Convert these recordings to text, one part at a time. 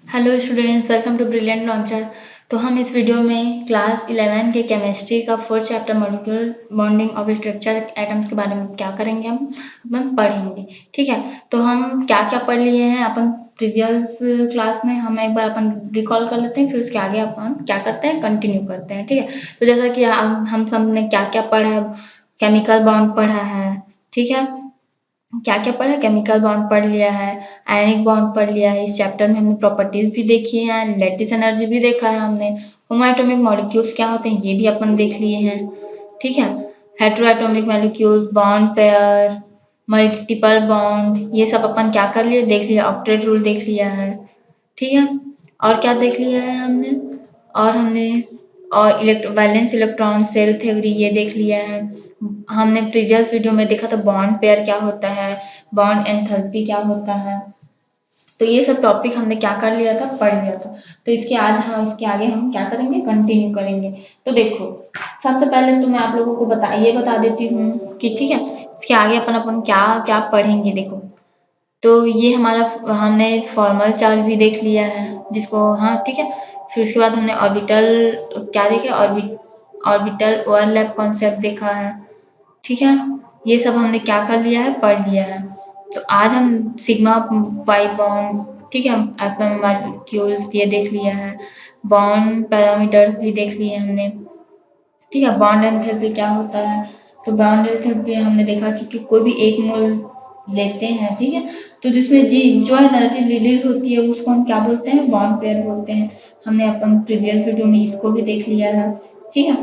Hello students, welcome to Brilliant Launcher. तो हम इस वीडियो में क्लास 11 के केमिस्ट्री का fourth chapter molecular bonding of structure atoms के बारे में क्या करेंगे, हम अपन पढ़ेंगे। ठीक है, तो हम क्या क्या पढ़ लिए हैं अपन प्रीवियस क्लास में, हम एक बार अपन रिकॉल कर लेते हैं, फिर उसके आगे अपन क्या करते हैं, कंटिन्यू करते हैं। ठीक है, तो जैसा कि हम सब ने क्या क्या पढ़ा है, केमिकल बॉन्ड पढ़ा है। ठीक है, क्या क्या पढ़ा है, केमिकल बॉन्ड पढ़ लिया है, आयनिक बॉन्ड पढ़ लिया है। इस चैप्टर में हमने प्रॉपर्टीज भी देखी है, लैटिस एनर्जी भी देखा है हमने, होमोएटॉमिक मॉलिक्यूल्स क्या होते हैं ये भी अपन देख लिए हैं। ठीक है, heteroatomic molecules, bond pair, multiple bond, ये सब अपन क्या कर लिए, देख लिया। ऑक्टेट रूल देख लिया है। ठीक है, और क्या देख लिया है हमने, और हमने वैलेंस इलेक्ट्रॉन सेल थ्योरी ये देख लिया है। हमने प्रीवियस वीडियो में देखा था बॉन्ड पेयर क्या होता है, बॉन्ड एंथैल्पी क्या होता है। तो ये सब टॉपिक हमने क्या कर लिया था, पढ़ लिया था। तो इसके आगे हम क्या करेंगे, कंटिन्यू करेंगे। तो देखो, सबसे पहले तो मैं आप लोगों को बता देती हूँ कि ठीक है, इसके आगे अपन अपन क्या क्या पढ़ेंगे। देखो, तो ये हमारा हमने फॉर्मल चार्ज भी देख लिया है, जिसको हाँ ठीक है। फिर उसके बाद हमने ऑर्बिटल क्या देखे, ऑर्बिटल ओवरलैप कॉन्सेप्ट देखा है। ठीक है, ये सब हमने क्या कर लिया है, पढ़ लिया है। तो आज हम सिग्मा पाई बॉन्ड, ठीक है, एटम मॉलिक्यूल्स ये देख लिया है। बॉन्ड पैरामीटर्स भी देख लिए हमने। ठीक है, बॉन्ड एंथैल्पी क्या होता है, तो बॉन्ड एंथैल्पी हमने देखा कि कोई भी एक मोल लेते हैं, ठीक है, तो जिसमें जी जो एनर्जी रिलीज होती है उसको हम क्या बोलते हैं, बॉन्ड पेयर बोलते हैं। हमने अपन प्रीवियस वीडियो में इसको भी देख लिया है। ठीक है,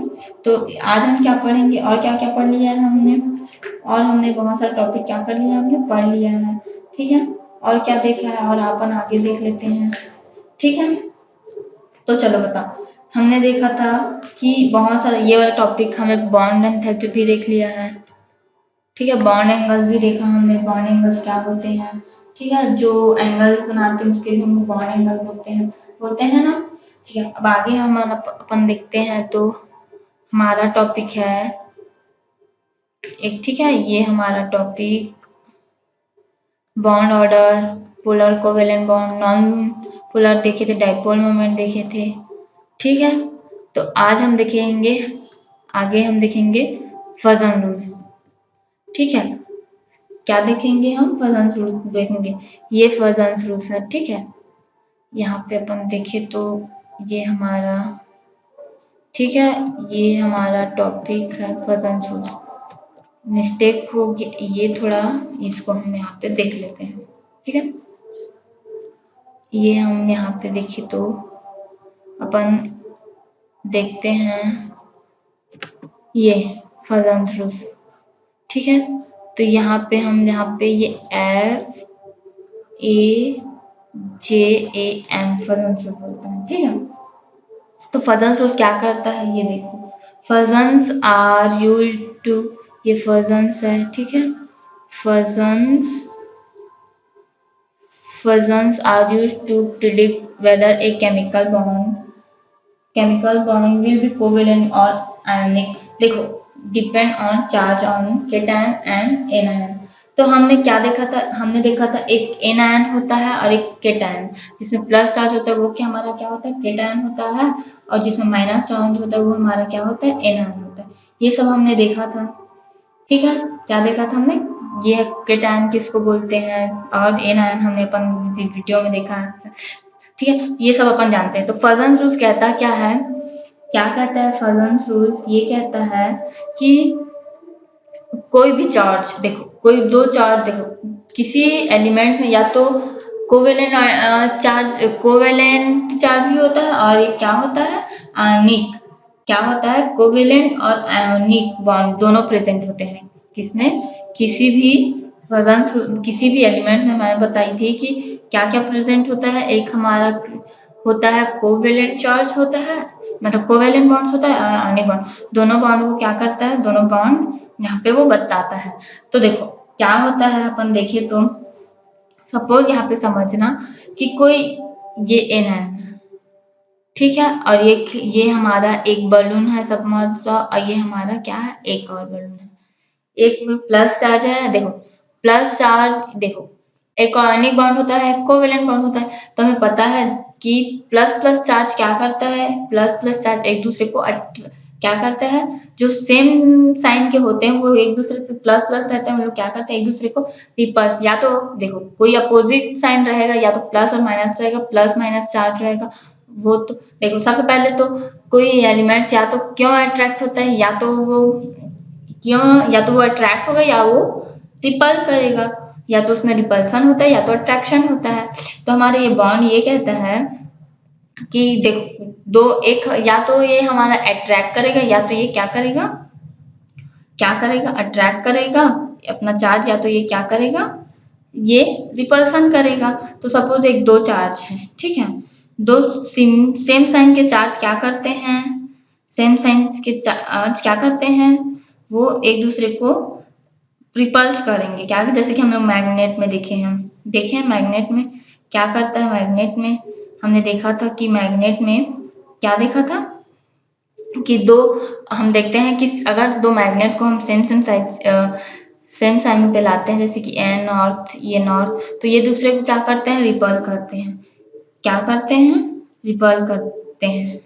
तो आज हम क्या पढ़ेंगे और क्या क्या पढ़ लिया है हमने, और हमने बहुत सारा टॉपिक क्या कर लिया, हमने पढ़ लिया है। ठीक है, और क्या देखा है और अपन आगे देख लेते हैं। ठीक है, तो चलो बताओ, हमने देखा था कि बहुत सारा ये वाला टॉपिक हमें बॉन्ड एंथैल्पी भी देख लिया है। ठीक है, बॉन्ड एंगल्स भी देखा हमने, बॉन्ड एंगल्स क्या होते हैं। ठीक है, जो एंगल्स बनाते हैं उसके लिए हम बॉन्ड एंगल बोलते हैं ना। ठीक है, अब आगे हम अपन देखते हैं। तो हमारा टॉपिक है एक, ठीक है, ये हमारा topic bond order, polar covalent bond, non polar देखे थे, डाइपोल मोमेंट देखे थे। ठीक है, तो आज हम देखेंगे, आगे हम देखेंगे फजन रूल। ठीक है, क्या देखेंगे हम, फजन रूल देखेंगे। ये फजन रूल है। ठीक है, यहाँ पे अपन देखें तो ये हमारा, ठीक है, ये हमारा टॉपिक है फजन रूल। मिस्टेक हो गया ये थोड़ा, इसको हम यहाँ पे देख लेते हैं। ठीक है, ये हम यहाँ पे देखें तो अपन देखते हैं ये फजन रूल। ठीक है, तो यहाँ पे ये F A J A M Fajan rule बोलते हैं। ठीक है, तो फजन रूल क्या करता है ये देखो, फजन्स आर यूज टू, ये फजन्स है। ठीक है, Fajans Fajans are use to predict whether a chemical bonding will be covalent or ionic। देखो, depend on charge on cation and anion. तो हमने क्या देखा था, हमने देखा था एक एनायन होता है और एक केटायन। जिसमें प्लस चार्ज होता है वो क्या हमारा क्या होता है, केटायन होता है, और जिसमें माइनस चार्ज होता है वो हमारा क्या होता है, एनायन होता है। ये सब हमने देखा था। ठीक है, क्या देखा था हमने, ये केटायन किसको बोलते हैं, और एनायन हमने अपन वीडियो में देखा है। ठीक है, ये सब अपन जानते हैं। तो फजन रूल्स कहता क्या है, क्या कहता है फजन रूल्स, ये कहता है कि कोई भी चार्ज, देखो कोई दो चार्ज, देखो किसी एलिमेंट में या तो कोवेलेंट चार्ज भी होता है, और ये क्या होता है, आयनिक, क्या होता है, कोवेलेंट और आयनिक बॉन्ड दोनों प्रेजेंट होते हैं। किसमें, किसी भी किसी भी एलिमेंट में मैंने बताई थी कि क्या क्या प्रेजेंट होता है। एक हमारा होता है कोवेलेंट चार्ज होता है, मतलब कोवेलेंट बॉन्ड होता है, और आयनिक बॉन्ड, दोनों बॉन्ड को क्या करता है, दोनों बॉन्ड यहाँ पे वो बताता है। तो देखो क्या होता है, अपन देखिए तो सपोज यहाँ पे समझना कि कोई ये एन है, ठीक है, और ये हमारा एक बलून है समझ, और ये हमारा क्या है, एक और बलून है। एक में प्लस चार्ज है, देखो प्लस चार्ज, देखो एक आयनिक बॉन्ड होता है, कोवेलेंट बॉन्ड होता है। तो हमें पता है कि प्लस प्लस चार्ज क्या करता है, प्लस प्लस चार्ज एक दूसरे को क्या करता है, जो सेम साइन के होते हैं वो एक दूसरे से प्लस प्लस रहते हैं, वो लोग क्या करते हैं एक दूसरे को रिपल्स, या तो देखो कोई अपोजिट साइन रहेगा या तो प्लस और माइनस रहेगा, प्लस माइनस चार्ज रहेगा। वो तो देखो सबसे पहले तो कोई एलिमेंट्स या तो क्यों अट्रैक्ट होता है, या तो वो क्यों, या तो वो अट्रैक्ट होगा या वो रिपल करेगा, या तो उसमें रिपल्सन होता है या तो अट्रैक्शन होता है। तो हमारे ये बॉन्ड ये कहता है कि देखो दो एक, या तो ये हमारा अट्रैक्ट करेगा या तो ये क्या करेगा, क्या करेगा अट्रैक्ट करेगा अपना चार्ज, या तो ये क्या करेगा ये रिपल्सन करेगा। तो सपोज एक दो चार्ज है, ठीक है, दो सेम साइन के चार्ज क्या करते हैं, सेम साइन के चार्ज क्या करते हैं, वो एक दूसरे को रिपल्स करेंगे। क्या, जैसे कि हम लोग मैग्नेट में देखे हैं मैग्नेट में क्या करता है, मैग्नेट में हमने देखा था कि मैग्नेट में क्या देखा था कि दो, हम देखते हैं कि अगर दो मैग्नेट को हम सेम साइन पे लाते हैं, जैसे कि एन नॉर्थ ये नॉर्थ, तो ये दूसरे को क्या करते हैं रिपल करते हैं, क्या करते हैं रिपल करते हैं,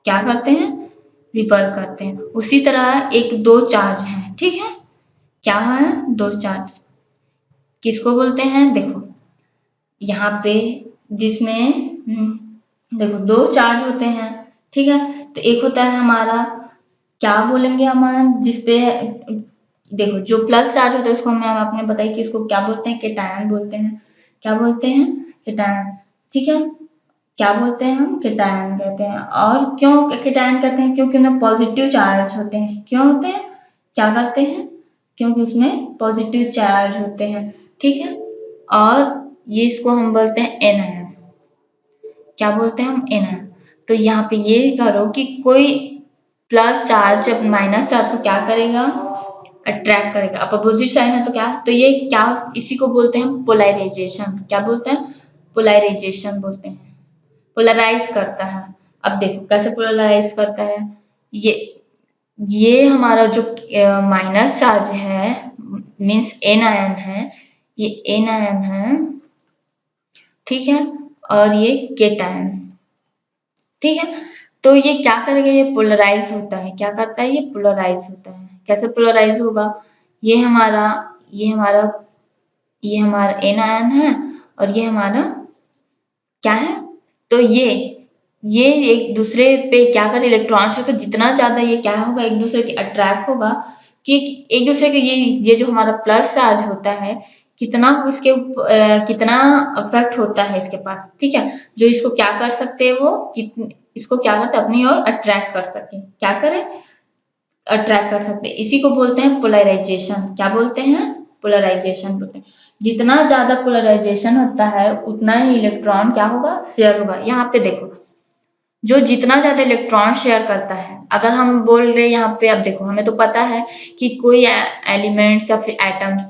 क्या करते हैं रिपल करते हैं। उसी तरह एक दो चार्ज है, ठीक है, क्या है दो चार्ज किसको बोलते हैं, देखो यहाँ पे जिसमें देखो दो चार्ज होते हैं, ठीक है। तो एक होता है हमारा क्या बोलेंगे हमारा, जिसपे देखो जो प्लस चार्ज होता है उसको मैं आपने बताई कि इसको क्या बोलते हैं, केटायन बोलते हैं, क्या बोलते हैं केटायन, ठीक है, क्या बोलते हैं हम केटायन कहते हैं। और क्यों केटायन कहते हैं, क्योंकि उनमें पॉजिटिव चार्ज होते हैं, क्यों होते हैं, क्या करते हैं, क्योंकि उसमें पॉजिटिव चार्ज होते हैं, ठीक है। और ये इसको हम बोलते हैं एनायन, क्या बोलते हैं हम एनायन। तो यहाँ पे ये करो कि कोई प्लस चार्ज जब माइनस चार्ज को क्या करेगा अट्रैक्ट करेगा, अब अपोजिट साइन है तो क्या, तो ये क्या इसी को बोलते हैं पोलराइजेशन, क्या बोलते हैं पोलराइजेशन बोलते हैं, पोलराइज करता है। अब देखो कैसे पोलराइज करता है, ये हमारा जो माइनस चार्ज है मीन्स एन आयन है, ये एन आयन है, ठीक है, और ये केटायन, ठीक है। तो ये क्या करेगा, ये पोलराइज होता है, क्या करता है ये पोलराइज होता है। कैसे पोलराइज होगा, ये हमारा ये हमारा ये हमारा एन आयन है और ये हमारा क्या है, तो ये एक दूसरे पे क्या करे इलेक्ट्रॉन से, जितना ज्यादा ये क्या होगा एक दूसरे के अट्रैक्ट होगा, कि एक दूसरे के ये जो हमारा प्लस चार्ज होता है कितना इसके कितना अफेक्ट होता है इसके पास, ठीक है, जो इसको क्या कर सकते हैं वो इसको क्या करते हैं अपनी ओर अट्रैक्ट कर सके, क्या करे अट्रैक्ट कर सकते हैं। इसी को बोलते हैं पोलराइजेशन, क्या बोलते हैं पोलराइजेशन बोलते हैं। जितना ज्यादा पोलराइजेशन होता है उतना ही इलेक्ट्रॉन क्या होगा शेयर होगा। यहाँ पे देखो जो जितना ज्यादा इलेक्ट्रॉन शेयर करता है, अगर हम बोल रहे यहाँ पे, अब देखो हमें तो पता है कि कोई एलिमेंट्स या फिर एटम्स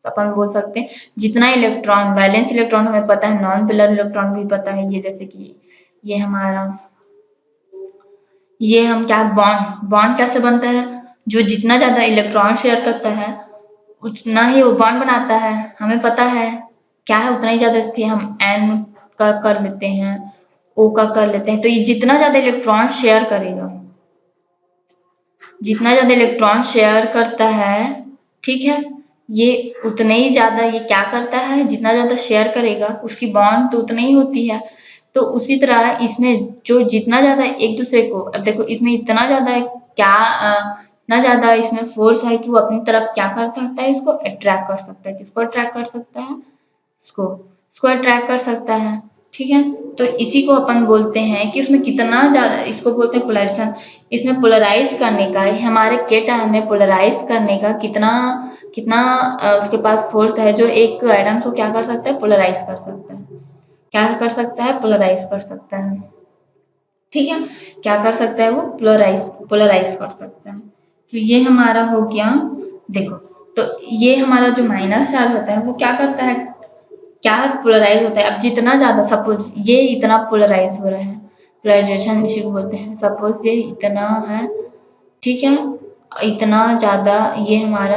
अपन बोल सकते हैं, जितना इलेक्ट्रॉन वैलेंस इलेक्ट्रॉन हमें पता है, नॉन पोलर इलेक्ट्रॉन भी पता है, ये जैसे कि ये हमारा ये हम क्या बॉन्ड बॉन्ड कैसे बनता है, जो जितना ज्यादा इलेक्ट्रॉन शेयर करता है उतना ही वो बॉन्ड बनाता है, हमें पता है क्या है उतना ही ज्यादा, इसलिए हम एन का कर लेते हैं, ओ का कर लेते हैं। तो ये जितना ज्यादा इलेक्ट्रॉन शेयर करेगा, जितना ज्यादा इलेक्ट्रॉन शेयर करता है, ठीक है, ये उतने ही ज्यादा ये क्या करता है, जितना ज्यादा शेयर करेगा उसकी बॉन्ड तो उतनी ही होती है। तो उसी तरह इसमें जो जितना ज्यादा एक दूसरे को, अब देखो इसमें इतना ज्यादा क्या इतना ज्यादा इसमें फोर्स है कि वो अपनी तरफ क्या कर सकता है, इसको अट्रैक्ट कर सकता है, किसको अट्रैक्ट कर सकता है, इसको इसको अट्रैक्ट कर सकता है, ठीक है। तो इसी को अपन बोलते हैं कि उसमें कितना ज्यादा, इसको बोलते हैं पोलराइजेशन। इसमें पोलराइज करने का हमारे केटायन में पोलराइज करने का कितना कितना उसके पास फोर्स है, जो एक एटम को क्या कर सकता है पोलराइज कर सकता है, क्या कर सकता है पोलराइज कर सकता है, ठीक है, क्या कर सकता है वो पोलराइज पोलराइज कर सकता है। तो ये हमारा हो गया, देखो तो ये हमारा जो माइनस चार्ज होता है वो क्या करता है, क्या पोलराइज होता है। अब जितना ज्यादा सपोज ये इतना पोलराइज हो रहा है, पोलराइजेशन इसी को बोलते हैं, सपोज ये इतना है, ठीक है, इतना ज्यादा ये हमारा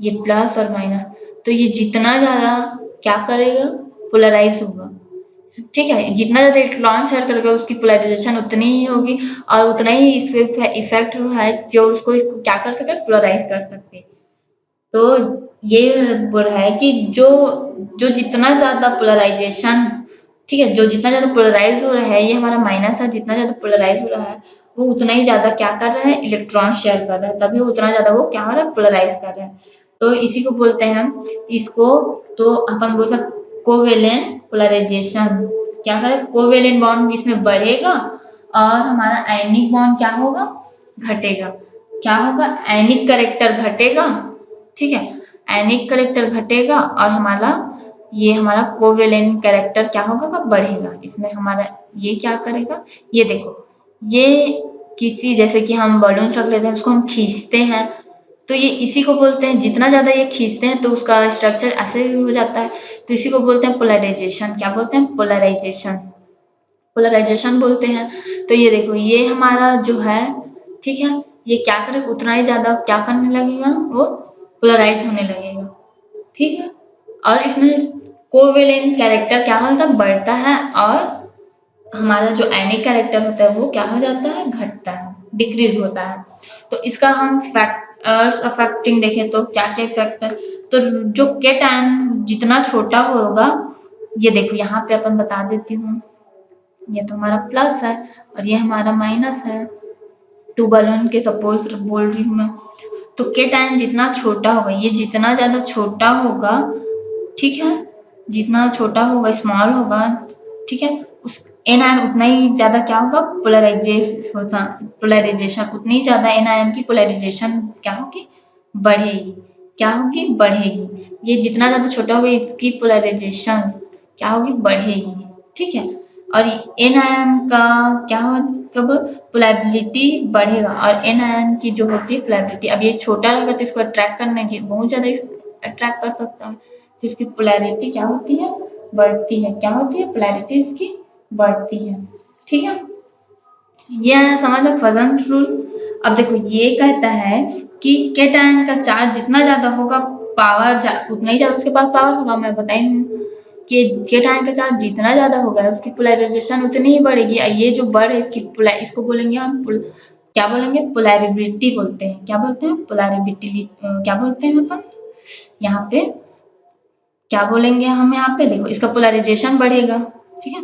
ये प्लस और माइनस, तो ये जितना ज़्यादा क्या करेगा, पोलराइज होगा। ठीक है, जितना ज़्यादा इलेक्ट्रॉन शेयर करेगा उसकी पोलराइजेशन उतनी ही होगी और उतना ही इसके इफेक्ट है जो उसको क्या कर सके, पोलराइज कर सके। तो ये बोल रहा है कि जो जो जितना ज़्यादा पोलराइजेशन, ठीक है, जो जितना ज़्यादा पोलराइज हो रहा है, ये हमारा माइनस है, जितना ज़्यादा पोलराइज हो रहा है वो उतना ही ज़्यादा क्या कर रहा है, इलेक्ट्रॉन शेयर कर रहा है, तभी उतना ज़्यादा वो क्या हो रहा है, पोलराइज कर रहा है। तो इसी को बोलते हैं हम इसको, तो अपन बोल सकते कोवेलेंट पोलराइजेशन। क्या करें, कोवेलेंट बॉन्ड इसमें बढ़ेगा और हमारा आयनिक बॉन्ड क्या होगा, घटेगा। क्या होगा, आयनिक कैरेक्टर घटेगा। ठीक है, आयनिक कैरेक्टर घटेगा और हमारा कोवेलेंट कैरेक्टर क्या होगा, बढ़ेगा। इसमें हमारा ये क्या करेगा, ये देखो, ये किसी जैसे कि हम बलून रख लेते हैं, उसको हम खींचते हैं, तो ये इसी को बोलते हैं, जितना ज्यादा ये खींचते हैं तो उसका स्ट्रक्चर ऐसे हो जाता है, तो इसी को बोलते हैं पोलराइजेशन। क्या बोलते हैं, पोलराइजेशन, पोलराइजेशन बोलते हैं। तो ये देखो, ये हमारा जो है, ठीक है, ये क्या करेगा, उतना ही ज्यादा क्या करने लगेगा, वो पोलराइज होने लगेगा। ठीक है, और इसमें कोवेलेंट कैरेक्टर क्या होता है, बढ़ता है, और हमारा जो एनिक कैरेक्टर होता है वो क्या हो जाता है, घटता है, डिक्रीज होता है। तो इसका हम फैक्टर्स अफेक्टिंग देखें तो क्या क्या इफेक्ट है, तो जो केटायन जितना छोटा होगा, ये देखो यहाँ पे अपन बता देती हूँ, ये तो हमारा प्लस है और ये हमारा माइनस है, टू बलून के सपोज बोल रही हूँ मैं। तो केटायन जितना छोटा होगा, ये जितना ज्यादा छोटा होगा, ठीक है, जितना छोटा होगा, स्मॉल होगा, ठीक है, उस एन आयन उतना ही ज्यादा क्या होगा, पोलराइजेशन उतनी ही ज्यादा एन आयन की पोलराइजेशन क्या होगी, बढ़ेगी। क्या होगी, बढ़ेगी। ये जितना ज्यादा छोटा होगा इसकी पोलराइजेशन क्या होगी, बढ़ेगी। ठीक है, और एन आयन का क्या हो, कब पोलैरिटी बढ़ेगा, और एन आयन की जो होती है पोलैरिटी, अब ये छोटा रहेगा तो इसको अट्रैक्ट करने बहुत ज्यादा अट्रैक्ट कर सकता है, तो इसकी पोलैरिटी क्या होती है, बढ़ती है। क्या होती है, पोलैरिटी इसकी बढ़ती है। ठीक है, ये आया समझ में फजन रूल। अब देखो ये कहता है कि केटायन का चार्ज जितना ज्यादा होगा, उतना ही ज्यादा उसके पास पावर होगा। मैं बताई हूँ कि केटायन का चार्ज जितना ज्यादा होगा उसकी पोलराइजेशन उतनी ही बढ़ेगी। ये जो बढ़ है इसको बोलेंगे हम क्या बोलेंगे, पोलैरिबिलिटी बोलते हैं। क्या बोलते हैं, पोलैरिबिलिटी। क्या बोलते हैं अपन यहाँ पे, क्या बोलेंगे हम यहाँ पे, देखो इसका पोलराइजेशन बढ़ेगा। ठीक है,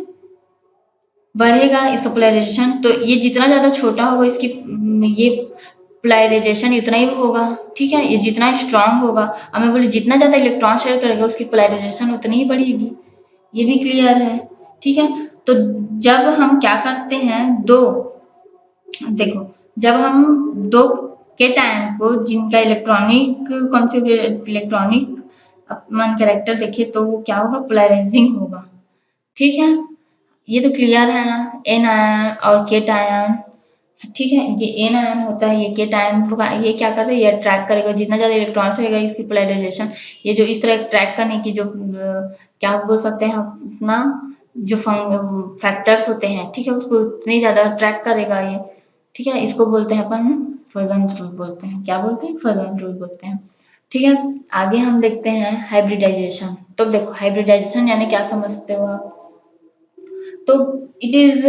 बढ़ेगा इसका पोलराइजेशन, तो ये जितना ज्यादा छोटा होगा इसकी ये पोलराइजेशन उतना ही होगा। ठीक है, ये जितना स्ट्रांग होगा, अब मैं बोली जितना ज्यादा इलेक्ट्रॉन शेयर करेगा उसकी पोलराइजेशन उतनी ही बढ़ेगी। ये भी क्लियर है। ठीक है, तो जब हम क्या करते हैं, देखो जब हम दो केटायन को जिनका इलेक्ट्रॉनिक अपन कैरेक्टर देखे तो वो क्या होगा, पोलराइजिंग होगा। ठीक है, ये तो क्लियर है ना, एन आयन और केटायन। ठीक है, ये एन आयन होता है, ये केटायन, ये क्या करता है, ये अट्रैक्ट करेगा, जितना ज्यादा इलेक्ट्रॉन्स रहेगा इसकी पोलराइजेशन, ये जो इस तरह अट्रैक्ट करने की जो क्या बोल सकते हैं अपना जो फैक्टर्स होते हैं, ठीक है, उसको उतनी ज्यादा अट्रैक्ट करेगा ये। ठीक है, इसको बोलते हैं अपन फजन रूल बोलते हैं। क्या बोलते हैं, फजन रूल बोलते हैं। ठीक है, आगे हम देखते हैं हाइब्रिडाइजेशन। तो देखो हाइब्रिडाइजेशन यानी क्या समझते हो आप, तो it is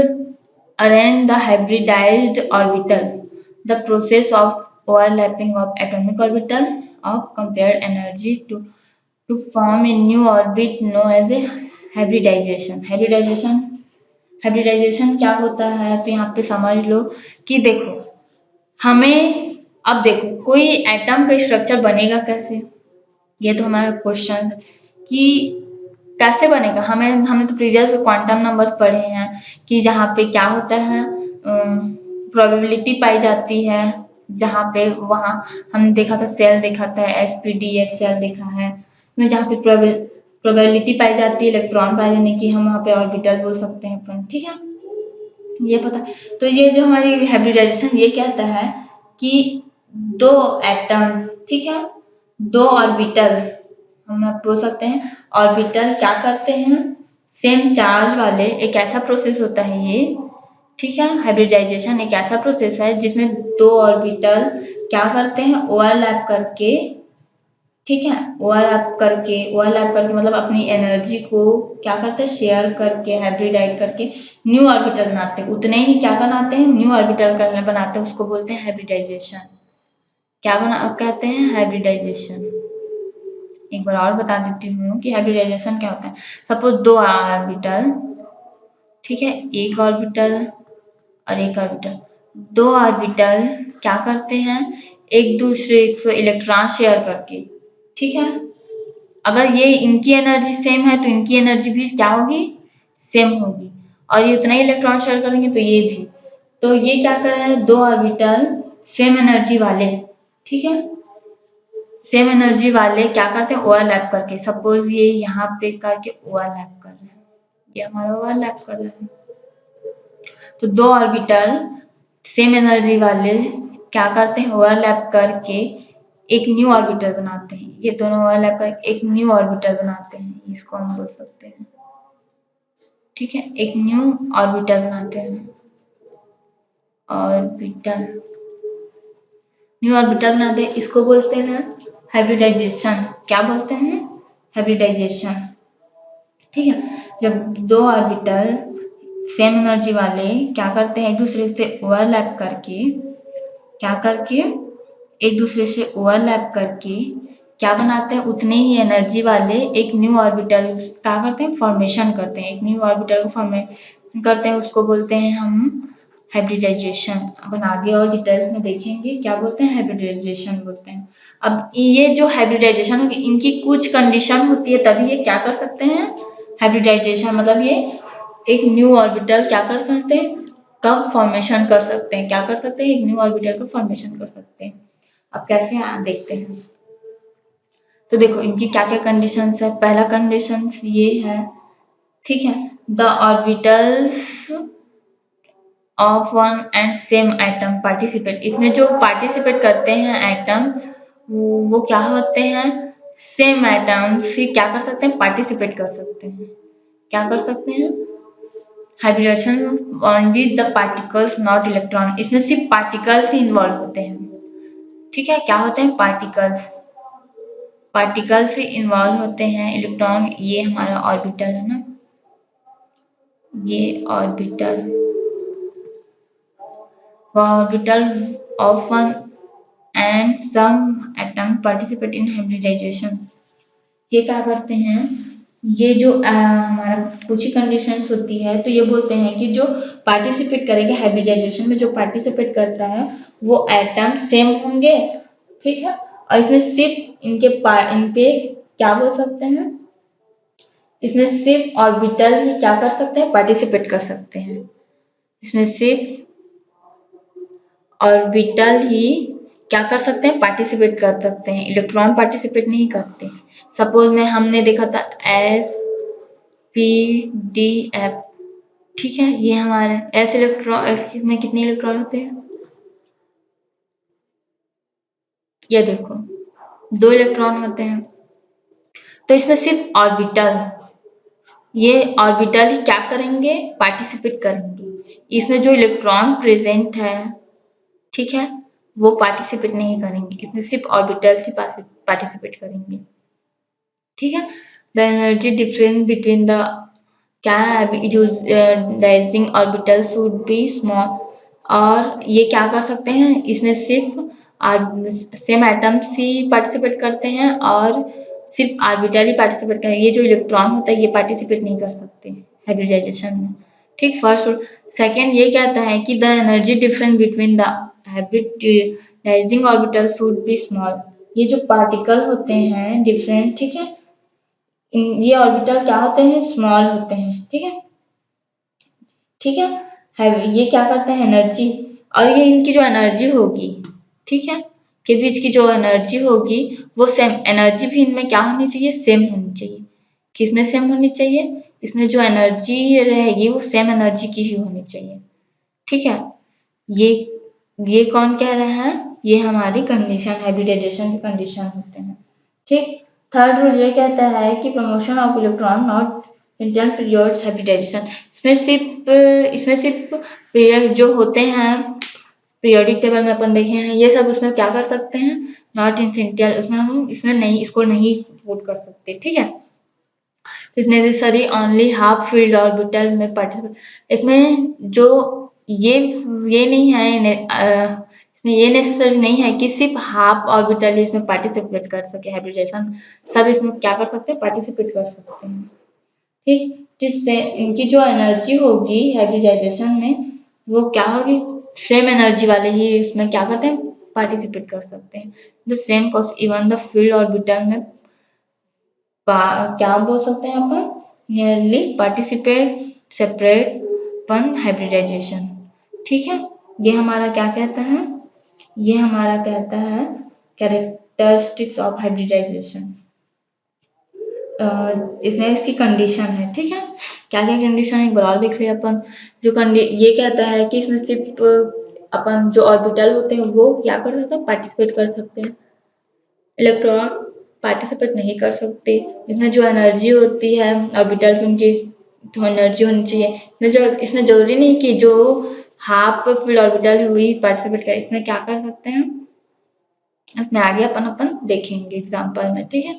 arrange the hybridized orbital, the process of overlapping of atomic orbital of compared energy to form a new orbit known as a hybridization। Hybridization क्या होता है, तो यहाँ पे समझ लो कि देखो हमें, अब देखो कोई एटम का स्ट्रक्चर बनेगा कैसे, ये तो हमारा क्वेश्चन कि कैसे बनेगा। हमने तो प्रीवियस क्वांटम नंबर्स पढ़े हैं कि जहाँ पे क्या होता है, प्रोबेबिलिटी पाई जाती है, जहाँ पे वहाँ हमने देखा था, सेल देखा था, SPDF सेल देखा है, में जहाँ पे प्रोबेबिलिटी पाई जाती है इलेक्ट्रॉन पाए जाने की, हम वहाँ पे ऑर्बिटल बोल सकते हैं अपन। ठीक है, ये पता। तो ये जो हमारी हाइब्रिडाइजेशन ये कहता है कि दो एटम, ठीक है, दो ऑर्बिटल हम बोल सकते हैं, ऑर्बिटल क्या करते हैं, सेम चार्ज वाले, एक ऐसा प्रोसेस होता है ये। ठीक है, हाइब्रिडाइजेशन एक ऐसा प्रोसेस है जिसमें दो ऑर्बिटल क्या करते हैं, ओवरलैप करके ठीक है। ओवरलैप करके मतलब अपनी एनर्जी को क्या करते हैं, शेयर करके, हाइब्रिडाइज करके न्यू ऑर्बिटल बनाते हैं। उतने ही क्या बनाते हैं, न्यू ऑर्बिटल बनाते हैं, उसको बोलते हैं हाइब्रिडाइजेशन। क्या कहते हैं, हाइब्रिडाइजेशन। एक बार और बता देती हूँ कि हाइब्रिडाइजेशन क्या होता है। सपोज दो ऑर्बिटल, ठीक है, एक ऑर्बिटल और एक ऑर्बिटल, दो ऑर्बिटल क्या करते हैं, एक दूसरे से इलेक्ट्रॉन शेयर करके, ठीक है। अगर ये इनकी एनर्जी सेम है तो इनकी एनर्जी भी क्या होगी, सेम होगी, और ये उतना ही इलेक्ट्रॉन शेयर करेंगे तो ये भी। तो ये क्या कर रहे हैं, दो ऑर्बिटल सेम एनर्जी वाले, ठीक है, सेम एनर्जी वाले क्या करते हैं, ओवरलैप करके। सपोज ये यहाँ पे करके ओवरलैप कर रहे हैं, ये हमारा ओवरलैप कर रहे हैं। तो दो ऑर्बिटल सेम एनर्जी वाले क्या करते हैं, ओवरलैप करके एक न्यू ऑर्बिटल बनाते हैं। ये दोनों ओवरलैप करके एक न्यू ऑर्बिटल बनाते हैं, इसको हम बोल सकते हैं, ठीक है, एक न्यू ऑर्बिटल बनाते हैं। ऑर्बिटल, न्यू ऑर्बिटल बनाते हैं, इसको बोलते हैं हाइब्रिडाइजेशन। क्या बोलते हैं, हाइब्रिडाइजेशन। ठीक है। जब दो ऑर्बिटल सेम एनर्जी वाले क्या करते हैं, एक दूसरे से ओवरलैप करके, क्या करके, एक दूसरे से ओवरलैप करके क्या बनाते हैं, उतने ही एनर्जी वाले एक न्यू ऑर्बिटल क्या करते हैं, फॉर्मेशन करते हैं, एक न्यू ऑर्बिटल को फॉर्मेशन करते हैं, उसको बोलते हैं हम हाइब्रिडाइजेशन। अपन आगे और डिटेल्स में देखेंगे क्या बोलते हैं, हाइब्रिडाइजेशन बोलते हैं। अब ये जो हाइब्रिडाइजेशन होगी, इनकी कुछ कंडीशन होती है तभी ये क्या कर सकते हैं, हाइब्रिडाइजेशन, मतलब ये एक न्यू ऑर्बिटल क्या कर सकते हैं, कब फॉर्मेशन कर सकते हैं, क्या कर सकते हैं, एक न्यू ऑर्बिटल का फॉर्मेशन कर सकते हैं। अब कैसे देखते हैं। तो देखो इनकी क्या क्या कंडीशंस है। पहला कंडीशंस ये है, ठीक है, the orbitals of one and same atom participate. इसमें जो पार्टिसिपेट करते हैं एटम, वो क्या होते हैं, सेम एटम्स ही क्या कर सकते हैं, पार्टिसिपेट कर सकते हैं, क्या कर सकते हैं, hybridization only the particles not electron. इसमें सिर्फ पार्टिकल्स ही इन्वॉल्व होते हैं, ठीक है, क्या होते हैं, पार्टिकल्स, पार्टिकल्स ही इन्वॉल्व होते हैं, इलेक्ट्रॉन। ये हमारा ऑर्बिटल है ना, ये orbital, orbital of one and some atom participate in hybridization. ये क्या करते हैं, ये जो हमारा कुछ ही कंडीशंस होती है, तो ये बोलते हैं कि जो पार्टिसिपेट करेगा हाइब्रिडाइजेशन में, जो पार्टिसिपेट करता है वो एटम सेम होंगे, ठीक है, और इसमें सिर्फ इन पे क्या बोल सकते हैं, इसमें सिर्फ ऑर्बिटल ही क्या कर सकते हैं, पार्टिसिपेट कर सकते हैं। इसमें सिर्फ ऑर्बिटल ही क्या कर सकते हैं, पार्टिसिपेट कर सकते हैं, इलेक्ट्रॉन पार्टिसिपेट नहीं करते। सपोज में हमने देखा था SPDF, ठीक है, ये हमारे एस इलेक्ट्रॉन में कितने इलेक्ट्रॉन होते हैं, ये देखो 2 इलेक्ट्रॉन होते हैं। तो इसमें सिर्फ ऑर्बिटल, ये ऑर्बिटल ही क्या करेंगे, पार्टिसिपेट करेंगे। इसमें जो इलेक्ट्रॉन प्रेजेंट है, ठीक है, वो पार्टिसिपेट नहीं करेंगे, इसमें सिर्फ ऑर्बिटल्स ही पार्टिसिपेट करेंगे, ठीक है। The energy difference between the क्या है, using orbital should be small. और ये क्या कर सकते हैं, इसमें सिर्फ सेम एटम्स ही पार्टिसिपेट करते हैं और सिर्फ ऑर्बिटल ही पार्टिसिपेट करें। ये जो इलेक्ट्रॉन होता है ये पार्टिसिपेट नहीं कर सकते हाइब्रिडाइजेशन में, ठीक। फर्स्ट सेकेंड ये कहता है कि the energy difference between the hybridising orbital should be small. ये जो पार्टिकल होते हैं डिफरेंट, ठीक है, ये ऑर्बिटल क्या होते हैं, स्मॉल होते हैं, ठीक है, ठीक है। ये क्या करते हैं, एनर्जी, और ये इनकी जो एनर्जी होगी, ठीक है, के बीच की जो एनर्जी होगी वो सेम एनर्जी भी इनमें क्या होनी चाहिए, सेम होनी चाहिए। किसमें सेम होनी चाहिए, इसमें जो एनर्जी रहेगी वो सेम एनर्जी की ही होनी चाहिए, ठीक है। ये ये कौन कह रहा है, ये हमारी कंडीशन, हाइब्रिडाइजेशन की कंडीशन होते हैं, ठीक। थर्ड रूल ये कहता है कि promotion of electron not inter period hybridization. इसमें सिर्फ पीरियड जो होते हैं, पीरियोडिक टेबल में अपन देखे हैं, ये सब उसमें क्या कर सकते हैं, नॉट एसेंशियल, उसमें हम इसमें नहीं, इसको नहीं पुट कर सकते, ठीक है। Is necessary only half field orbital में पार्टिसिपेट, इसमें जो ये नहीं है इसमें ये नेसेसरी नहीं है कि सिर्फ हाफ ऑर्बिटल इसमें पार्टिसिपेट कर सके हाइब्रिडाइजेशन, सब इसमें क्या कर सकते हैं, पार्टिसिपेट कर सकते हैं, ठीक। जिससे इनकी जो एनर्जी होगी हाइब्रिडाइजेशन में वो क्या होगी, सेम एनर्जी वाले ही इसमें क्या करते हैं, पार्टिसिपेट कर सकते हैं। The same cause even the field orbital में क्या बोल सकते हैं अपन, nearly participate separate one hybridization, ठीक है। ये हमारा क्या कहता है, ये हमारा कहता है कैरेक्टरिस्टिक्स ऑफ हाइब्रिडाइजेशन। इसमें इसकी कंडीशन है, ठीक है। क्या क्या कंडीशन है एक बार और देख लिया अपन। जो ये कहता है कि इसमें सिर्फ अपन जो ऑर्बिटल होते हैं वो क्या कर सकते हैं, पार्टिसिपेट कर सकते हैं, इलेक्ट्रॉन पार्टिसिपेट नहीं कर सकते। इसमें जो एनर्जी होती है ऑर्बिटल की, उनकी तो एनर्जी होनी चाहिए। इसमें जरूरी नहीं कि जो हाफ फील्ड ऑर्बिटल है वही पार्टिसिपेट करे, इसमें क्या कर सकते हैं, इसमें आगे अपन देखेंगे एग्जाम्पल में, ठीक है।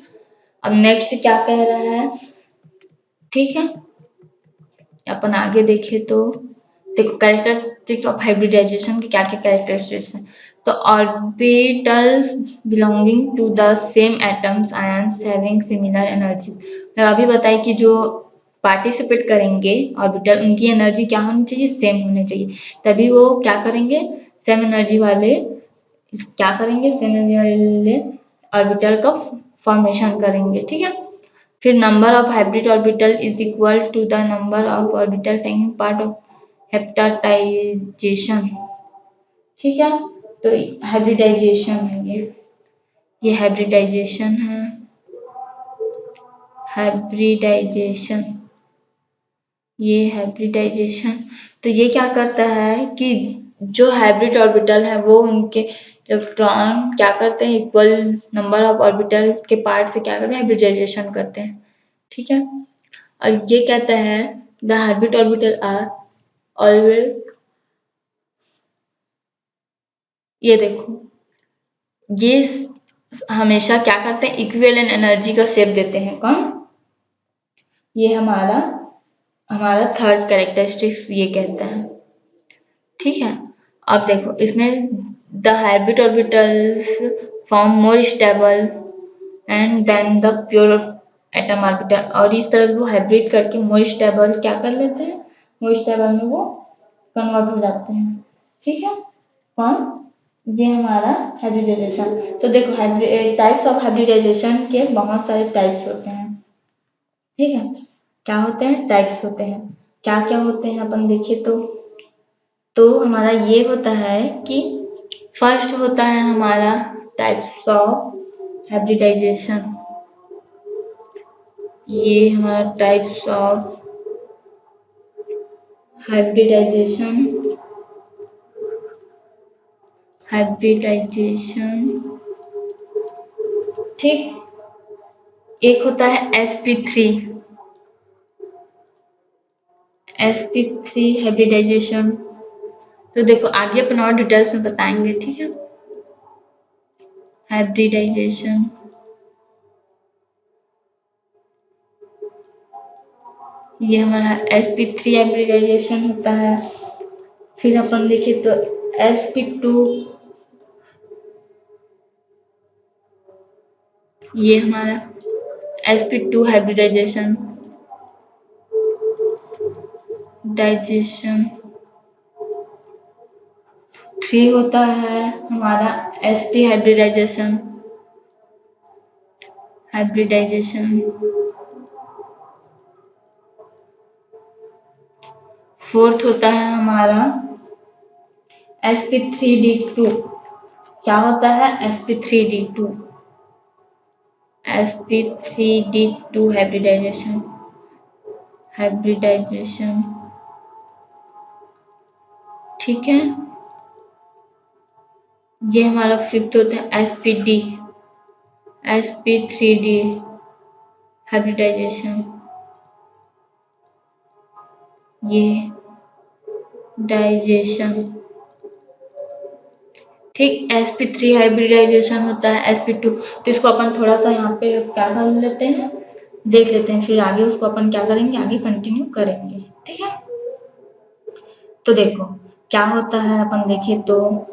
अब नेक्स्ट क्या कह रहा है, ठीक है, अपन आगे देखें तो देखो कैरेक्टरिस्टिक्स ऑफ हाइब्रिडाइजेशन के क्या क्या कैरेक्टरिस्टिक्स हैं। तो orbitals belonging to the same atoms ions having similar energy, मैं अभी बताई कि जो पार्टिसिपेट करेंगे ऑर्बिटल उनकी एनर्जी क्या होनी चाहिए, सेम होनी चाहिए, तभी वो क्या करेंगे, सेम एनर्जी वाले क्या करेंगे, सेम एनर्जी वाले ऑर्बिटल का फॉर्मेशन करेंगे, ठीक है। फिर number of hybrid orbital is equal to the number of orbital taking part of हेप्टाटाइजेशन, ठीक है। तो हाइब्रिडाइजेशन है ये हाइब्रिडाइजेशन है, हाइब्रिडाइजेशन, ये हाइब्रिडाइजेशन। तो ये क्या करता है कि जो हाइब्रिड ऑर्बिटल है वो उनके इलेक्ट्रॉन क्या करते हैं, इक्वल नंबर ऑफ ऑर्बिटल के पार्ट से क्या करते हैं, हाइब्रिडाइजेशन करते हैं, ठीक है। और ये कहता है the hybrid orbital are always, ये देखो ये हमेशा क्या करते हैं, इक्विवेलेंट एनर्जी का शेप देते हैं, कौन, ये हमारा हमारा थर्ड कैरेक्टरिस्टिक्स ये कहता है, ठीक है। अब देखो इसमें the hybrid orbitals form more stable and then the pure atom orbital, और इस तरह वो हाइब्रिड करके मोर स्टेबल क्या कर लेते हैं, मोर स्टेबल में वो कन्वर्ट हो जाते हैं, ठीक है। कौन, ये हमारा हाइब्रिडाइजेशन। तो देखो टाइप्स ऑफ हाइब्रिडाइजेशन के बहुत सारे टाइप्स होते हैं, ठीक है। क्या होते हैं, टाइप्स होते हैं, क्या क्या होते हैं अपन देखिए तो हमारा ये होता है कि फर्स्ट होता है हमारा टाइप्स ऑफ हाइब्रिडाइजेशन, ये हमारा टाइप्स ऑफ हाइब्रिडाइजेशन, हाइब्रिडाइजेशन, ठीक। एक होता है sp3, sp3 हाइब्रिडाइजेशन। तो देखो आगे अपन और डिटेल्स में बताएंगे, ठीक है। हाइब्रिडाइजेशन, ये हमारा sp3 हाइब्रिडाइजेशन होता है। फिर अपन देखें तो sp2, ये हमारा sp2 हाइब्रिडाइजेशन डाइजेशन। 3 होता है हमारा sp हाइब्रिडाइजेशन, हाइब्रिडाइजेशन। 4th होता है हमारा sp3d2, क्या होता है, sp3d2, sp3d2 हाइब्रिडाइजेशन, हाइब्रिडाइजेशन, ठीक है। ये हमारा 5th होता है sp3d हाइब्रिडाइजेशन, ये डाइजेशन, ठीक। sp3 हाइब्रिडाइजेशन होता है sp2, तो इसको अपन थोड़ा सा यहाँ पे क्या कर लेते हैं, देख लेते हैं, फिर आगे उसको अपन क्या करेंगे, आगे कंटिन्यू करेंगे। ठीक है, तो देखो क्या होता है, अपन देखें तो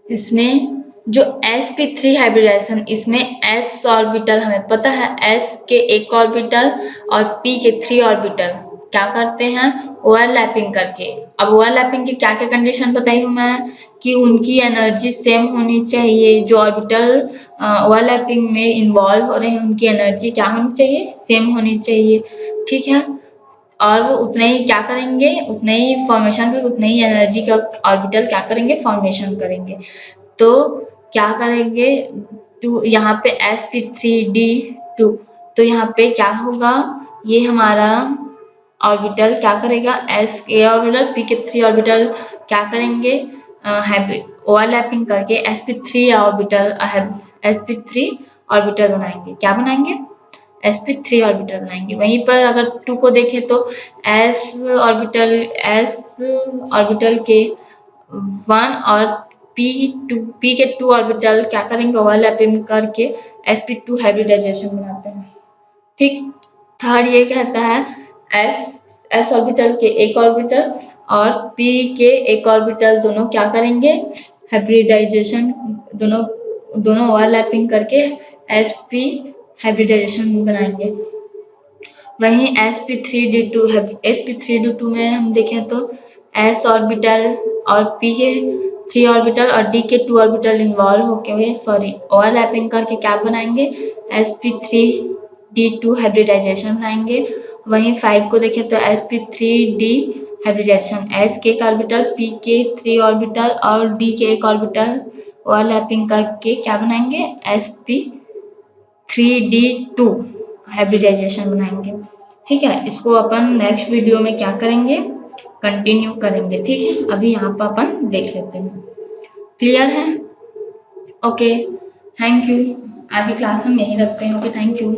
इसमें जो sp3 हाइब्रिडाइजेशन, इसमें s ऑर्बिटल हमें पता है, s के एक ऑर्बिटल और p के 3 ऑर्बिटल क्या करते हैं, ओवरलैपिंग करके। अब ओवरलैपिंग की क्या क्या कंडीशन बताई हूँ मैं, कि उनकी एनर्जी सेम होनी चाहिए, जो ऑर्बिटल ओवरलैपिंग में इन्वॉल्व हो रहे हैं उनकी एनर्जी क्या होनी चाहिए, सेम होनी चाहिए। ठीक है, और वो उतने ही क्या करेंगे, उतने ही फॉर्मेशन कर, उतने ही एनर्जी का ऑर्बिटल क्या करेंगे, फॉर्मेशन करेंगे। तो क्या करेंगे, टू यहाँ पे sp3d2, तो यहाँ पे क्या होगा, ये हमारा ऑर्बिटल क्या करेगा, s के ऑर्बिटल p के 3 ऑर्बिटल क्या करेंगे, ओवरलैपिंग करके sp3 ऑर्बिटल sp3 ऑर्बिटल बनाएंगे। क्या बनाएंगे, sp3 ऑर्बिटल बनाएंगे। वहीं पर अगर 2 को देखें तो s ऑर्बिटल के 1 और p के 2 ऑर्बिटल क्या करेंगे, ओवरलैपिंग करके sp2 हाइब्रिडाइजेशन बनाते हैं। ठीक। थर्ड ये कहता है s ऑर्बिटल के एक ऑर्बिटल और p के एक ऑर्बिटल दोनों क्या करेंगे, हाइब्रिडाइजेशन, दोनों ओवरलैपिंग करके sp हाइब्रिडाइजेशन बनाएंगे। वहीं sp3d2 में हम देखें तो s ऑर्बिटल और p के 3 ऑर्बिटल और d के 2 ऑर्बिटल इन्वॉल्व होके हुए ओवरलैपिंग करके क्या बनाएंगे, sp3d2 हाइब्रिडाइजेशन बनाएंगे। वहीं 5 को देखें तो sp3d हाइब्रिडाइजेशन, s के एक ऑर्बिटल, p के 3 ऑर्बिटल और d के एक ऑर्बिटल ओवरलैपिंग करके क्या बनाएंगे, sp3d2 हाइब्रिडाइजेशन बनाएंगे। ठीक है, इसको अपन नेक्स्ट वीडियो में क्या करेंगे, कंटिन्यू करेंगे। ठीक है, अभी यहाँ पर अपन देख लेते हैं। क्लियर है? Okay, thank you. आज की क्लास हम यहीं रखते हैं। Okay, thank you.